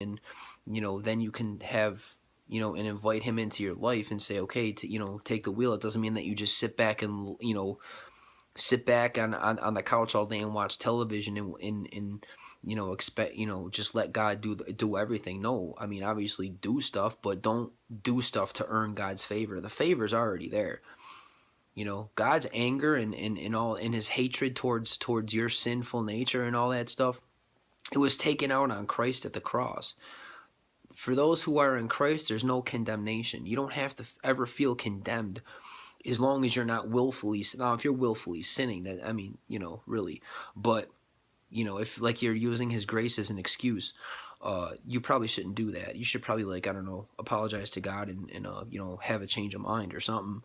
and then you can have and invite him into your life and say, okay, to take the wheel. It doesn't mean that you just sit back and sit back on the couch all day and watch television and expect just let God do everything. No, I mean, obviously do stuff, but don't do stuff to earn God's favor. The favor's already there. God's anger and all, and his hatred towards your sinful nature and all that stuff, it was taken out on Christ at the cross. For those who are in Christ, there's no condemnation. You don't have to ever feel condemned as long as you're not willfully. Now, if you're willfully sinning, that, I mean, really. But if like you're using his grace as an excuse, you probably shouldn't do that. You should probably, like, I don't know, apologize to God and have a change of mind or something.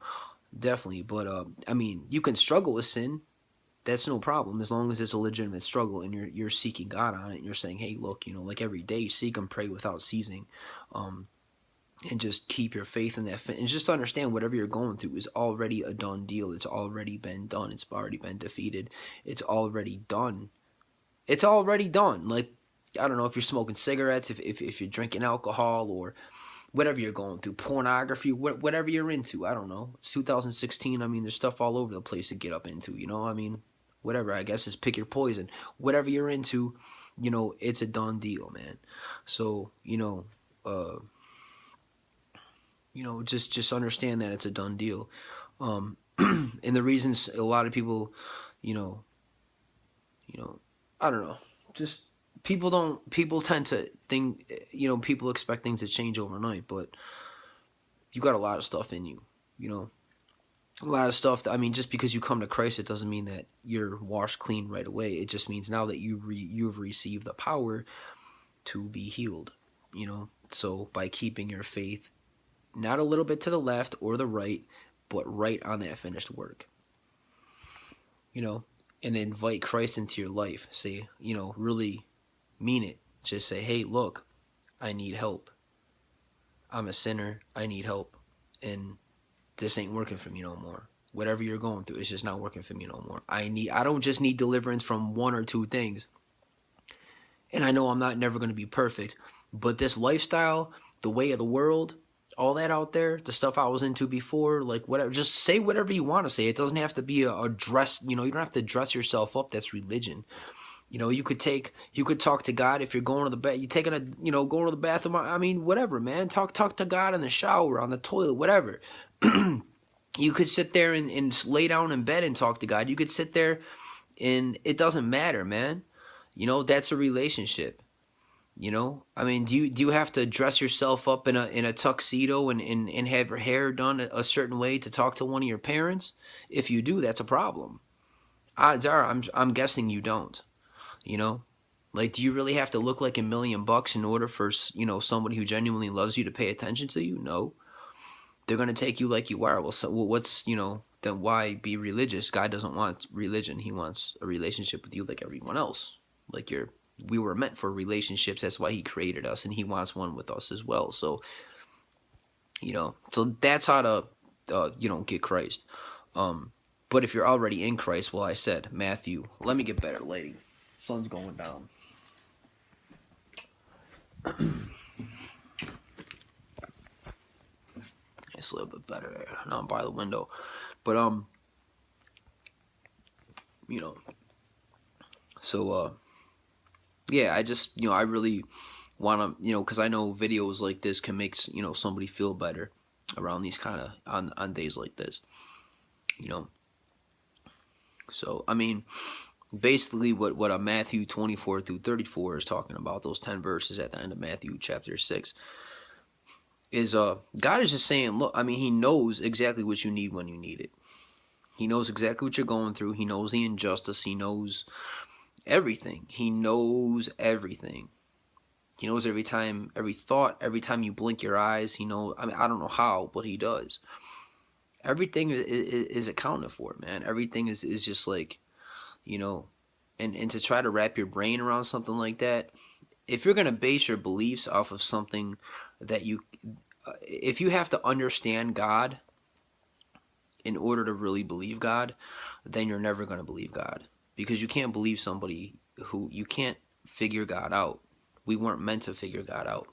Definitely. But I mean, you can struggle with sin. That's no problem, as long as it's a legitimate struggle and you're seeking God on it, and you're saying, hey, look, like every day, seek and pray without ceasing. And just keep your faith in that, and just understand whatever you're going through is already a done deal. It's already been done. It's already been defeated. It's already done. It's already done. Like, I don't know, if you're smoking cigarettes, if you're drinking alcohol, or whatever you're going through, pornography, whatever you're into. I don't know. It's 2016. I mean, there's stuff all over the place to get up into. I mean, whatever. I guess is pick your poison. Whatever you're into, it's a done deal, man. So just understand that it's a done deal. And the reasons a lot of people, you know, I don't know, just people tend to think, people expect things to change overnight, but you got a lot of stuff in you, a lot of stuff. I mean, just because you come to Christ, it doesn't mean that you're washed clean right away. It just means now that you've received the power to be healed, So by keeping your faith not a little bit to the left or the right, but right on that finished work. And invite Christ into your life. Say, really mean it. Just say, hey, look, I need help. I'm a sinner. I need help. And this ain't working for me no more. Whatever you're going through, it's just not working for me no more. I don't just need deliverance from one or two things. And I know I'm not never going to be perfect, but this lifestyle, the way of the world, all that out there, the stuff I was into before, like whatever, just say whatever you want to say. It doesn't have to be a dress, you don't have to dress yourself up. That's religion. You could talk to God if you're going to the bed, you taking a, going to the bathroom. I mean, whatever, man. Talk to God in the shower, on the toilet, whatever. You could sit there and lay down in bed and talk to God. You could sit there, and it doesn't matter, man. That's a relationship. I mean, do you have to dress yourself up in a tuxedo and have your hair done a certain way to talk to one of your parents? If you do, that's a problem. Odds are, I'm guessing you don't. You know, like, do you really have to look like $1,000,000 in order for somebody who genuinely loves you to pay attention to you? No, they're gonna take you like you are. Well, so what's then why be religious? God doesn't want religion. He wants a relationship with you like everyone else. Like we were meant for relationships. That's why he created us, and he wants one with us as well. So so that's how to get Christ. But if you're already in Christ, well, I said Matthew. Let me get better lighting. Sun's going down. It's a little bit better there. Now I'm by the window, but you know, so yeah, I just I really want to because I know videos like this can make somebody feel better around these kind of on days like this, you know. So I mean, basically what a Matthew 24 through 34 is talking about, those 10 verses at the end of Matthew chapter 6, is God is just saying, look, I mean, he knows exactly what you need when you need it. He knows exactly what you're going through. He knows the injustice. He knows everything. He knows everything. He knows every time, every thought, every time you blink your eyes. He knows. I mean, I don't know how, but he does. Everything is accounted for, man. Everything is just like, and to try to wrap your brain around something like that. If you're going to base your beliefs off of something that if you have to understand God in order to really believe God, then you're never going to believe God, because you can't believe somebody who you can't figure God out. We weren't meant to figure God out.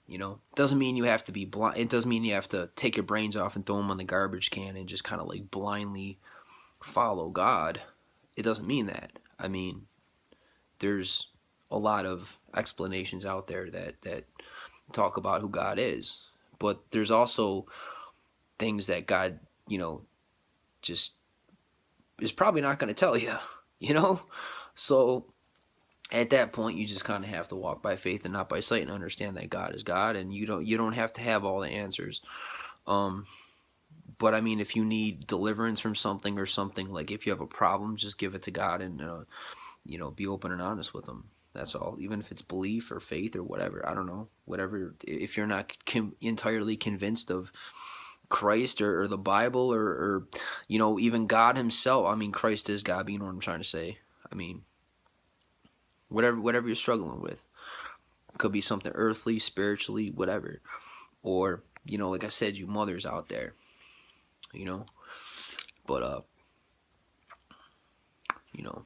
You know, doesn't mean you have to be blind. It doesn't mean you have to take your brains off and throw them on the garbage can and just kind of like blindly follow God. It doesn't mean that. I mean, there's a lot of explanations out there that talk about who God is, but there's also things that God, you know, just is probably not going to tell you, you know? So at that point, you just kind of have to walk by faith and not by sight, and understand that God is God, and you don't have to have all the answers. But I mean, if you need deliverance from something or something, like if you have a problem, just give it to God, and you know, be open and honest with Him. That's all. Even if it's belief or faith or whatever, I don't know, whatever. If you're not entirely convinced of Christ or the Bible or you know, even God Himself. I mean, Christ is God, but you know what I'm trying to say. I mean, whatever you're struggling with, it could be something earthly, spiritually, whatever. Or, you know, like I said, you mothers out there, you know. But you know.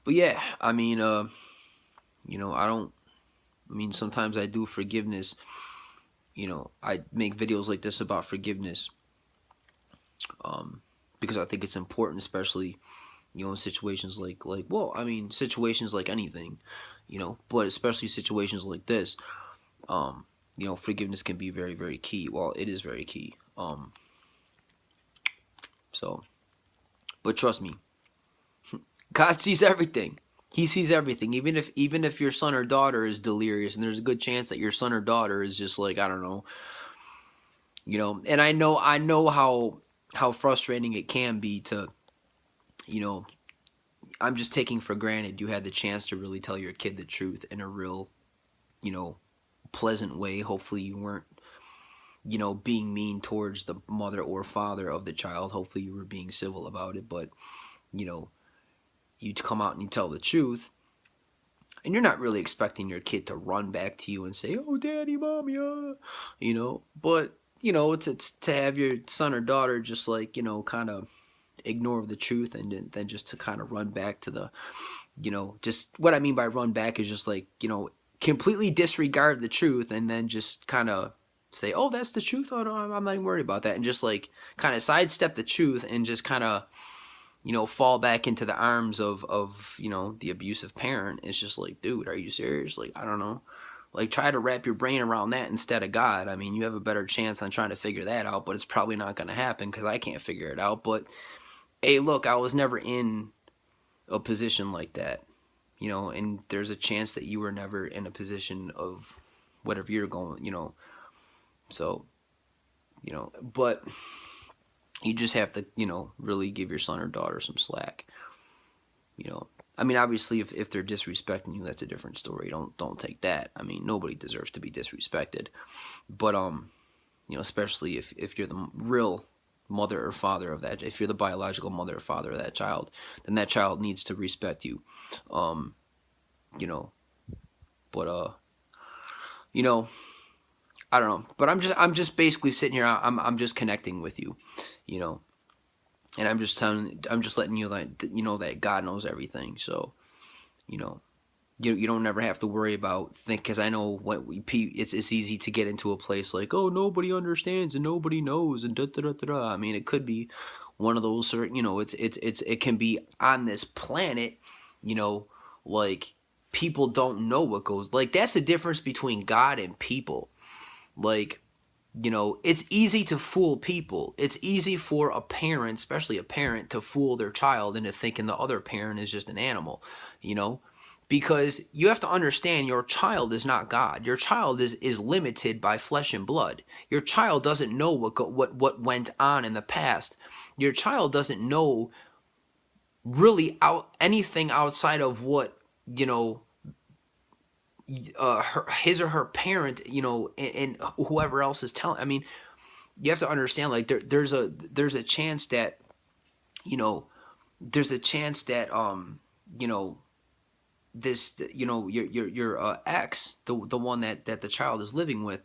But yeah, I mean, you know, I mean, sometimes I do forgiveness. You know, I make videos like this about forgiveness, because I think it's important, especially, you know, in situations like, well, I mean, situations like anything, you know, but especially situations like this, you know, forgiveness can be very, very key. Well, it is very key. So, but trust me, God sees everything. He sees everything. Even if your son or daughter is delirious, and there's a good chance that your son or daughter is just like, I don't know, you know. And I know how frustrating it can be to, you know, I'm just taking for granted you had the chance to really tell your kid the truth in a real, you know, pleasant way. Hopefully you weren't, you know, being mean towards the mother or father of the child. Hopefully you were being civil about it. But, you know, you come out and you tell the truth, and you're not really expecting your kid to run back to you and say, "Oh, daddy, mommy," you know. But, you know, it's to have your son or daughter just like, you know, kind of ignore the truth, and then just to kind of run back to the, you know, just what I mean by run back is just like, you know, completely disregard the truth, and then just kind of say, "Oh, that's the truth. Oh, no, I'm not even worried about that," and just like kind of sidestep the truth, and just kind of, you know, fall back into the arms of, you know, the abusive parent. It's just like, dude, are you serious? Like, I don't know. Like, try to wrap your brain around that instead of God. I mean, you have a better chance on trying to figure that out, but it's probably not going to happen because I can't figure it out. But, hey, look, I was never in a position like that, you know, and there's a chance that you were never in a position of whatever you're going, you know. So, you know, but you just have to, you know, really give your son or daughter some slack. You know, I mean, obviously, if they're disrespecting you, that's a different story. Don't take that. I mean, nobody deserves to be disrespected. But you know, especially if you're the real mother or father of that, if you're the biological mother or father of that child, then that child needs to respect you. You know, but you know, I don't know. But I'm just basically sitting here. I'm just connecting with you. You know. And I'm just letting you know that God knows everything. So, you know, you don't never have to worry about because I know it's easy to get into a place like, oh, nobody understands and nobody knows and da da da da da. I mean, it could be one of those, you know, it can be on this planet, you know, like people don't know what goes, like that's the difference between God and people. Like, you know, it's easy to fool people. It's easy for a parent, especially a parent, to fool their child into thinking the other parent is just an animal, you know, because you have to understand your child is not God. Your child is limited by flesh and blood. Your child doesn't know what went on in the past. Your child doesn't know really anything outside of what, you know, his or her parent, you know, and whoever else is telling. I mean, you have to understand, like there's a chance that, you know, there's a chance that you know, this, you know, your ex, the one that the child is living with,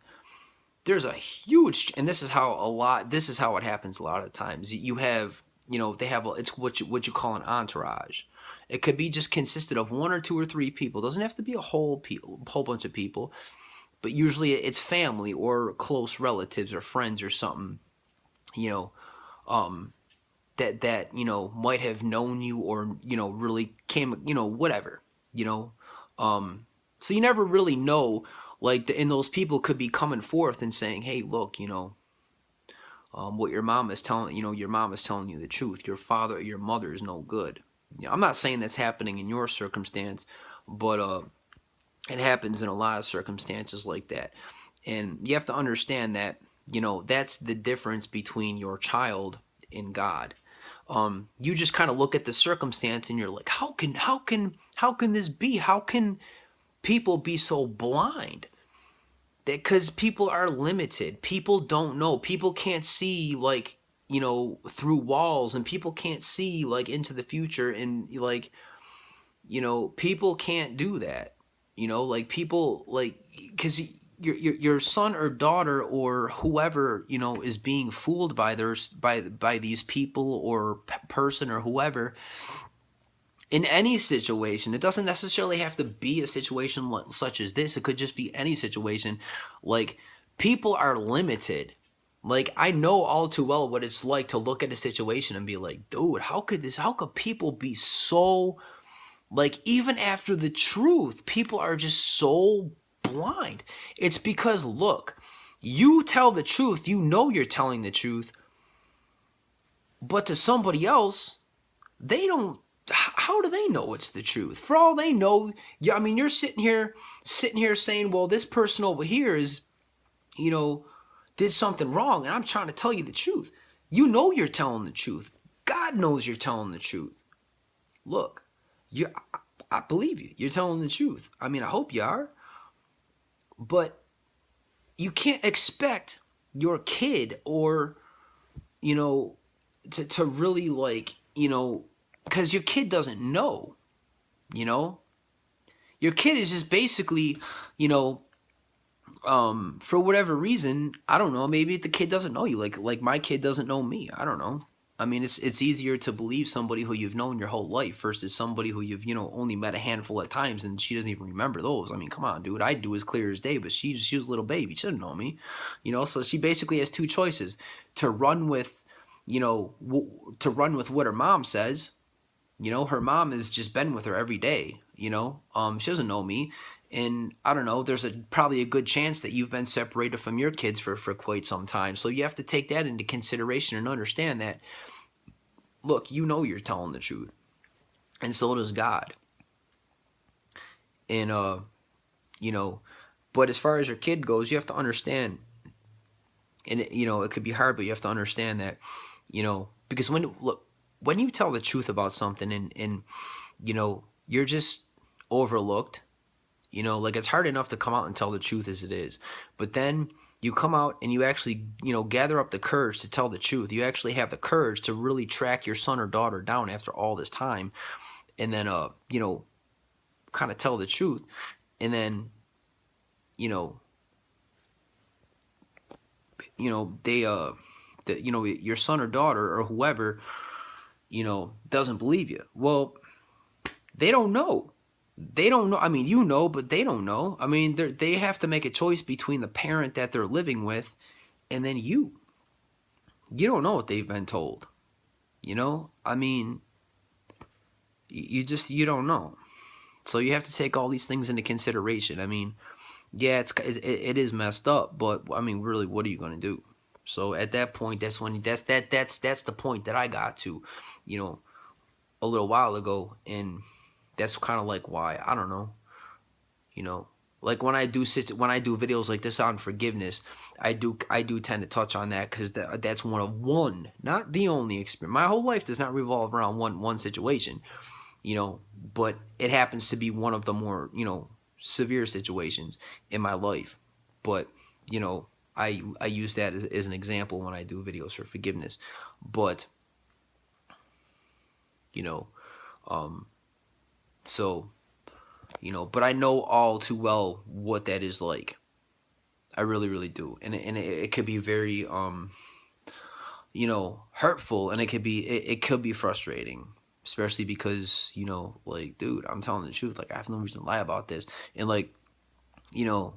there's a huge, and this is how it happens a lot of times. You have, you know, they have it's what you call an entourage, It could be just consisted of one or two or three people. It doesn't have to be a whole bunch of people, but usually it's family or close relatives or friends or something, you know, that might have known you, or really came, whatever, you know. So you never really know, like, and those people could be coming forth and saying, hey, look, what your mom is telling, your mom is telling you the truth. Your father or your mother is no good. I'm not saying that's happening in your circumstance, but it happens in a lot of circumstances like that. And you have to understand that, that's the difference between your child and God. You just kind of look at the circumstance and you're like, how can this be? How can people be so blind? Because people are limited. People don't know. People can't see, like, through walls, and people can't see, like, into the future, and, like, people can't do that. Like, people, like, because your son or daughter or whoever, is being fooled by by these people or person or whoever, in any situation. It doesn't necessarily have to be a situation such as this. It could just be any situation. Like, people are limited. Like, I know all too well what it's like to look at a situation and be like, dude, how could people be so, like, even after the truth, people are just so blind. It's because, look, you tell the truth, you're telling the truth, but to somebody else, they don't. How do they know it's the truth? For all they know, yeah, I mean, you're sitting here saying, well, this person over here is, did something wrong, and I'm trying to tell you the truth. You're telling the truth. God knows you're telling the truth. Look, I believe you. You're telling the truth. I mean, I hope you are. But you can't expect your kid, or, to really, like, because your kid doesn't know, Your kid is just basically, for whatever reason, I don't know, maybe the kid doesn't know you. Like my kid doesn't know me. I don't know. I mean, it's easier to believe somebody who you've known your whole life versus somebody who you've, only met a handful of times, and she doesn't even remember those. I mean, come on, dude. I do as clear as day, but she was a little baby. She doesn't know me, So she basically has two choices: to run with, to run with what her mom says. Her mom has just been with her every day. She doesn't know me. And I don't know, there's probably a good chance that you've been separated from your kids for quite some time. So you have to take that into consideration and understand that, look, you're telling the truth. And so does God. And, but as far as your kid goes, you have to understand, and, it could be hard, but you have to understand that, because when you tell the truth about something, and you're just overlooked. Like, it's hard enough to come out and tell the truth as it is. But then you come out and you actually, gather up the courage to tell the truth. You actually have the courage to really track your son or daughter down after all this time, and then, kind of tell the truth. And then, they, your son or daughter or whoever, doesn't believe you. Well, they don't know. They don't know. I mean, but they don't know. I mean, they have to make a choice between the parent that they're living with and then you. You don't know what they've been told. I mean, you don't know. So you have to take all these things into consideration. I mean, yeah, it is messed up, but I mean, really, what are you going to do? So at that point, that's the point that I got to, a little while ago, and that's kind of like why, I don't know, like when I do videos like this on forgiveness, I do tend to touch on that, because that's one, not the only experience. My whole life does not revolve around one situation, but it happens to be one of the more, severe situations in my life. But, I use that as an example when I do videos for forgiveness. But, so, but I know all too well what that is like. I really, really do. And it could be very, hurtful, and it could be frustrating. especially because, like, dude, I'm telling the truth. Like, I have no reason to lie about this. And like, you know,